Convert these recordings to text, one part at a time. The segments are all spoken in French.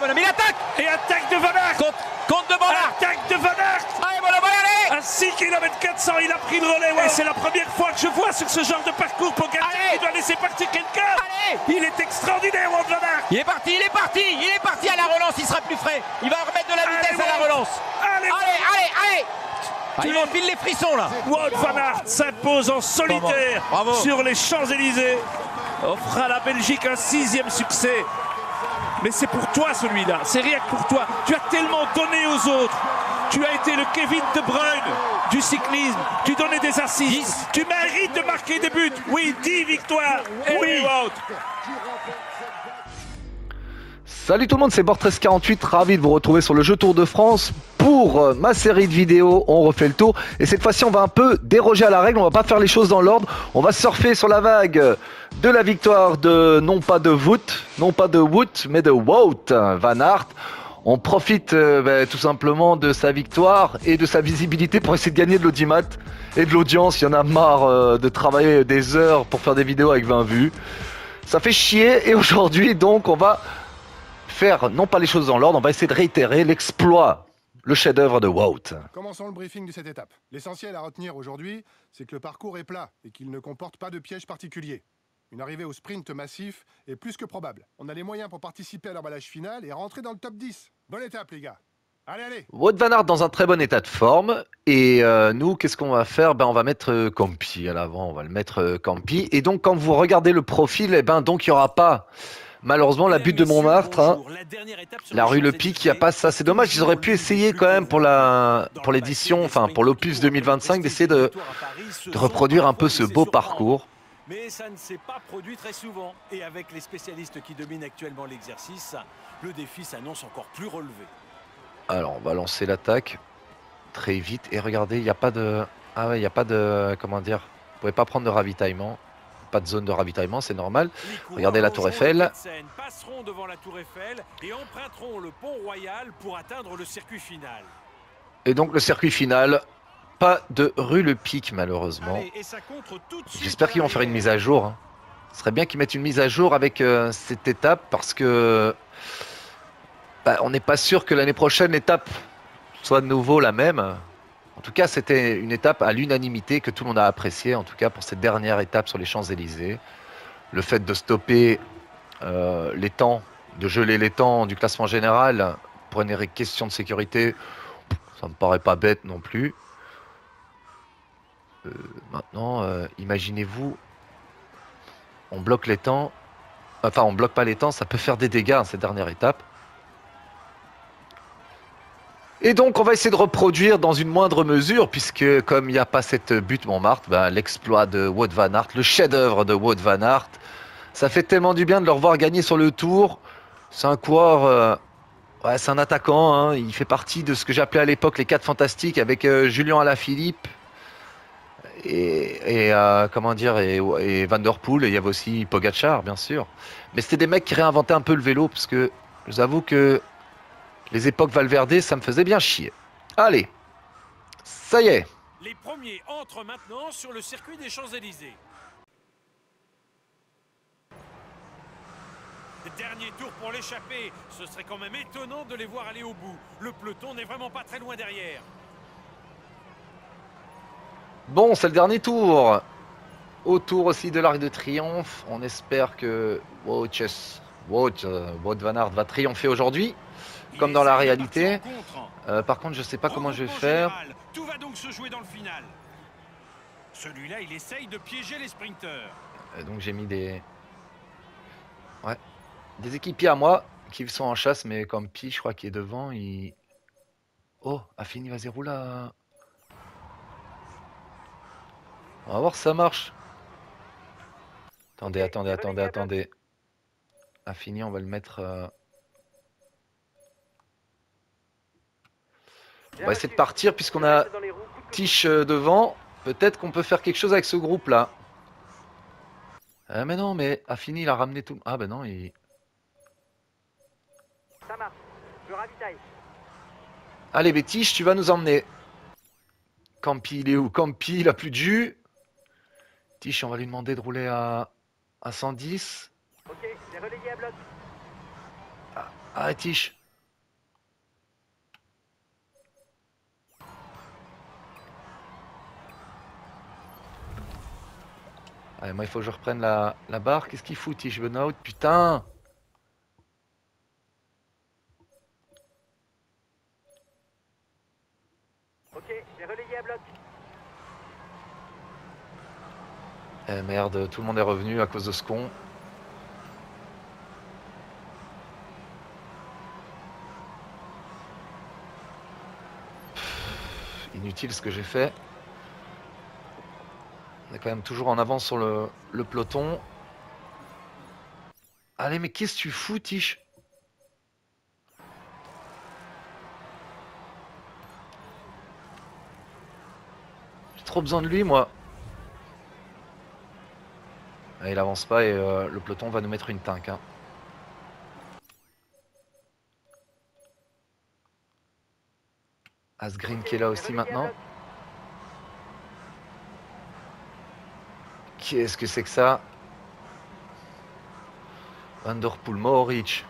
mon ami, il attaque. Et attaque de Van Aert. Compte de Van Aert. Attaque de Van Aert. Allez, mon homme, allez. À 6 km 400, il a pris le relais. Ouais, c'est la première fois que je vois sur ce genre de parcours Pogacar qui doit laisser partir quelqu'un. Il est extraordinaire, Wout van Aert. Il est parti à la relance, il sera plus frais. Il va remettre de la vitesse à la relance. Allez. Il m'enfile les frissons là. Wout van Aert s'impose en solitaire Bravo. sur les Champs-Élysées. Offre à la Belgique un 6e succès. Mais c'est pour toi celui-là, c'est rien que pour toi. Tu as tellement donné aux autres. Tu as été le Kevin De Bruyne du cyclisme. Tu donnais des assists. Tu mérites de marquer des buts. Oui, 10 victoires. Et oui, Wout. Salut tout le monde, c'est Bord1348, ravi de vous retrouver sur le jeu Tour de France pour ma série de vidéos. On refait le tour et cette fois-ci on va un peu déroger à la règle, on va pas faire les choses dans l'ordre, on va surfer sur la vague de la victoire de non pas de Wout, mais de Wout van Aert. On profite tout simplement de sa victoire et de sa visibilité pour essayer de gagner de l'audimat et de l'audience. Il y en a marre de travailler des heures pour faire des vidéos avec 20 vues. Ça fait chier et aujourd'hui donc on va faire non pas les choses dans l'ordre, on va essayer de réitérer l'exploit, le chef-d'œuvre de Wout. Commençons le briefing de cette étape. L'essentiel à retenir aujourd'hui, c'est que le parcours est plat et qu'il ne comporte pas de piège particulier. Une arrivée au sprint massif est plus que probable. On a les moyens pour participer à l'emballage final et rentrer dans le top 10. Bonne étape les gars. Allez. Wout van Aert dans un très bon état de forme et nous qu'est-ce qu'on va faire? On va mettre Campi à l'avant, on va le mettre Campi et donc quand vous regardez le profil, donc il n'y aura pas malheureusement la butte de Montmartre, la rue Le Pic, il n'y a pas ça, c'est dommage, ils auraient pu essayer quand même pour l'édition, enfin pour l'Opus 2025 d'essayer de reproduire un peu ce beau parcours. Mais ça ne s'est pas produit très souvent. Et avec les spécialistes qui dominent actuellement l'exercice, le défi s'annonce encore plus relevé. Alors on va lancer l'attaque très vite et regardez, il n'y a pas de... Ah ouais, il n'y a pas de... Comment dire? Vous ne pouvez pas prendre de ravitaillement. Pas de zone de ravitaillement, c'est normal. Regardez la Tour Eiffel. Passeront devant la Tour Eiffel et emprunteront le pont Royal pour atteindre le circuit final. Et donc le circuit final, pas de rue Le Pic malheureusement. J'espère qu'ils vont faire une mise à jour. Hein. Ce serait bien qu'ils mettent une mise à jour avec cette étape parce que on n'est pas sûr que l'année prochaine l'étape soit de nouveau la même. En tout cas, c'était une étape à l'unanimité que tout le monde a appréciée, en tout cas pour cette dernière étape sur les Champs-Élysées. Le fait de stopper les temps, de geler les temps du classement général pour une question de sécurité, ça me paraît pas bête non plus. Maintenant, imaginez-vous, on bloque les temps, enfin on bloque pas les temps, ça peut faire des dégâts cette dernière étape. Et donc, on va essayer de reproduire dans une moindre mesure, puisque comme il n'y a pas cette butte Montmartre, l'exploit de Wout van Aert, le chef-d'œuvre de Wout van Aert, ça fait tellement du bien de le revoir gagner sur le Tour. C'est un coureur, c'est un attaquant, hein, il fait partie de ce que j'appelais à l'époque les 4 fantastiques avec Julien Alaphilippe et Van Der Poel, et il y avait aussi Pogacar, bien sûr. Mais c'était des mecs qui réinventaient un peu le vélo, parce que je vous avoue que les époques Valverde, ça me faisait bien chier. Allez, ça y est. Les premiers entrent maintenant sur le circuit des Champs-Élysées. Dernier tour pour l'échapper. Ce serait quand même étonnant de les voir aller au bout. Le peloton n'est vraiment pas très loin derrière. Bon, c'est le dernier tour. Autour aussi de l'Arc de Triomphe. On espère que Wout van Aert va triompher aujourd'hui. Comme dans la réalité. Par contre, je sais pas comment je vais faire. Tout va donc se jouer dans le final. Celui-là, il essaye de piéger les sprinteurs. Donc j'ai mis des équipiers à moi qui sont en chasse, mais comme Pi, je crois qu'il est devant. Oh, Affini, vas-y, roule là. On va voir si ça marche. Attendez. Affini, on va le mettre... On va essayer de partir puisqu'on a Tiche devant. Peut-être qu'on peut faire quelque chose avec ce groupe là. Mais non, mais Affini il a ramené tout. Ah ben non, il... Ça marche, je ravitaille. Allez, mais Tiche, tu vas nous emmener. Campi, il est où? Campi, il a plus de jus. Tiche, on va lui demander de rouler à 110. Ok, j'ai relayé à bloc. Ah, Tish. Allez, moi, il faut que je reprenne la barre. Qu'est-ce qu'il fout, Tish Benoît? Putain! Ok, j'ai relayé à bloc. Eh merde, tout le monde est revenu à cause de ce con. Inutile ce que j'ai fait. On est quand même toujours en avance sur le peloton. Allez, mais qu'est-ce que tu fous, Tish? J'ai trop besoin de lui, moi. Ah, il avance pas et le peloton va nous mettre une tinque. Hein. Asgreen qui est là aussi maintenant. Qu'est-ce que c'est que ça? Van der Poel, Mohoric.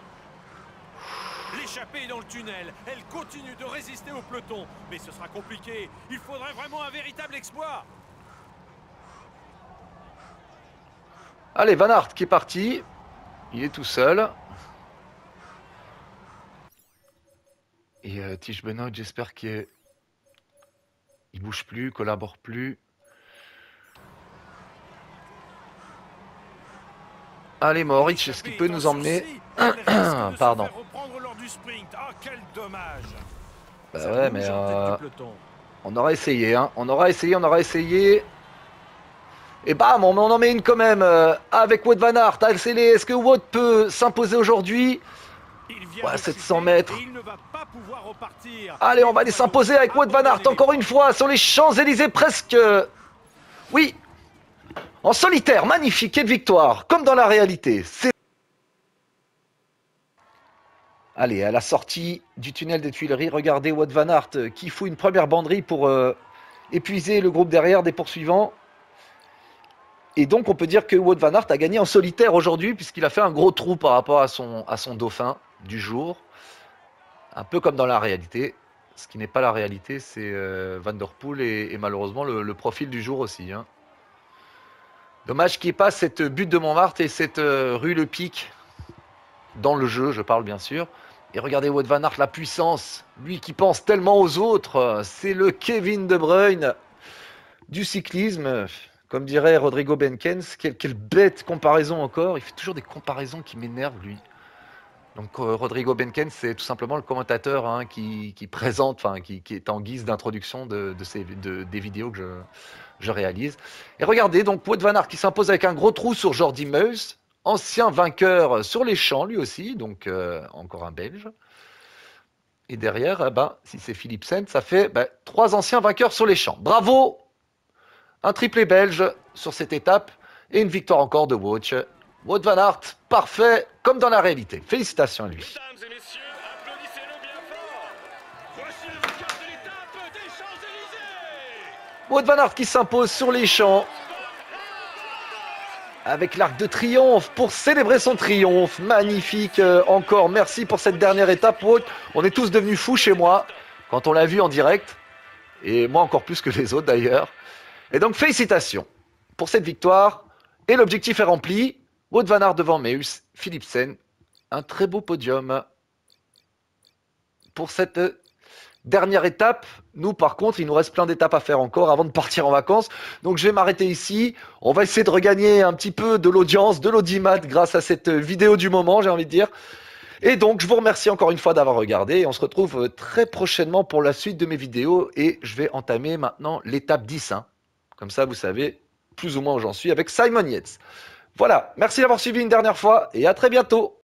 L'échappée est dans le tunnel. Elle continue de résister au peloton. Mais ce sera compliqué. Il faudrait vraiment un véritable exploit. Allez, Van Aert qui est parti. Il est tout seul. Et Tish Benoît, j'espère qu'il bouge plus, collabore plus. Allez, Mohoric, est-ce qu'il peut nous emmener? Pardon. Ah, quel dommage. Bah ouais, mais on aura essayé, hein. On aura essayé. Et bam, on en met une quand même avec Wout van Aert. Est-ce que Wout peut s'imposer aujourd'hui? Ouais, 700 mètres. Allez, on va aller s'imposer avec Wout van Aert encore une fois sur les Champs-Élysées presque. Oui, en solitaire, magnifique, quelle victoire, comme dans la réalité. Allez, à la sortie du tunnel des Tuileries, regardez Wout van Aert qui fout une première banderie pour épuiser le groupe derrière des poursuivants. Et donc on peut dire que Wout van Aert a gagné en solitaire aujourd'hui puisqu'il a fait un gros trou par rapport à son dauphin du jour. Un peu comme dans la réalité. Ce qui n'est pas la réalité, c'est Van der Poel et malheureusement le profil du jour aussi. Hein. Dommage qu'il n'y ait pas cette butte de Montmartre et cette rue Le Pic dans le jeu, je parle bien sûr. Et regardez Wout van Aert, la puissance. Lui qui pense tellement aux autres. C'est le Kevin De Bruyne du cyclisme. Comme dirait Rodrigo Benkens, quelle bête comparaison encore. Il fait toujours des comparaisons qui m'énervent, lui. Donc Rodrigo Benkens, c'est tout simplement le commentateur hein, qui présente, enfin qui est en guise d'introduction des vidéos que je réalise. Et regardez, donc Wout van Aert qui s'impose avec un gros trou sur Jordi Meus, ancien vainqueur sur les champs lui aussi, donc encore un Belge. Et derrière, si c'est Philipsen, ça fait 3 anciens vainqueurs sur les champs. Bravo! Un triplé belge sur cette étape et une victoire encore de Wout. Wout van Aert, parfait comme dans la réalité. Félicitations à lui. Mesdames et messieurs, applaudissez-le bien fort. Voici le vainqueur de l'étape des Champs-Élysées. Wout van Aert qui s'impose sur les champs avec l'arc de triomphe pour célébrer son triomphe. Magnifique encore. Merci pour cette dernière étape, Wout. On est tous devenus fous chez moi quand on l'a vu en direct. Et moi encore plus que les autres d'ailleurs. Et donc félicitations pour cette victoire. Et l'objectif est rempli. Wout van Aert devant Meus, Philipsen. Un très beau podium pour cette dernière étape. Nous, par contre, il nous reste plein d'étapes à faire encore avant de partir en vacances. Donc, je vais m'arrêter ici. On va essayer de regagner un petit peu de l'audience, de l'audimat grâce à cette vidéo du moment, j'ai envie de dire. Et donc, je vous remercie encore une fois d'avoir regardé. Et on se retrouve très prochainement pour la suite de mes vidéos. Et je vais entamer maintenant l'étape 10. Hein. Comme ça, vous savez plus ou moins où j'en suis avec Simon Yates. Voilà, merci d'avoir suivi une dernière fois et à très bientôt.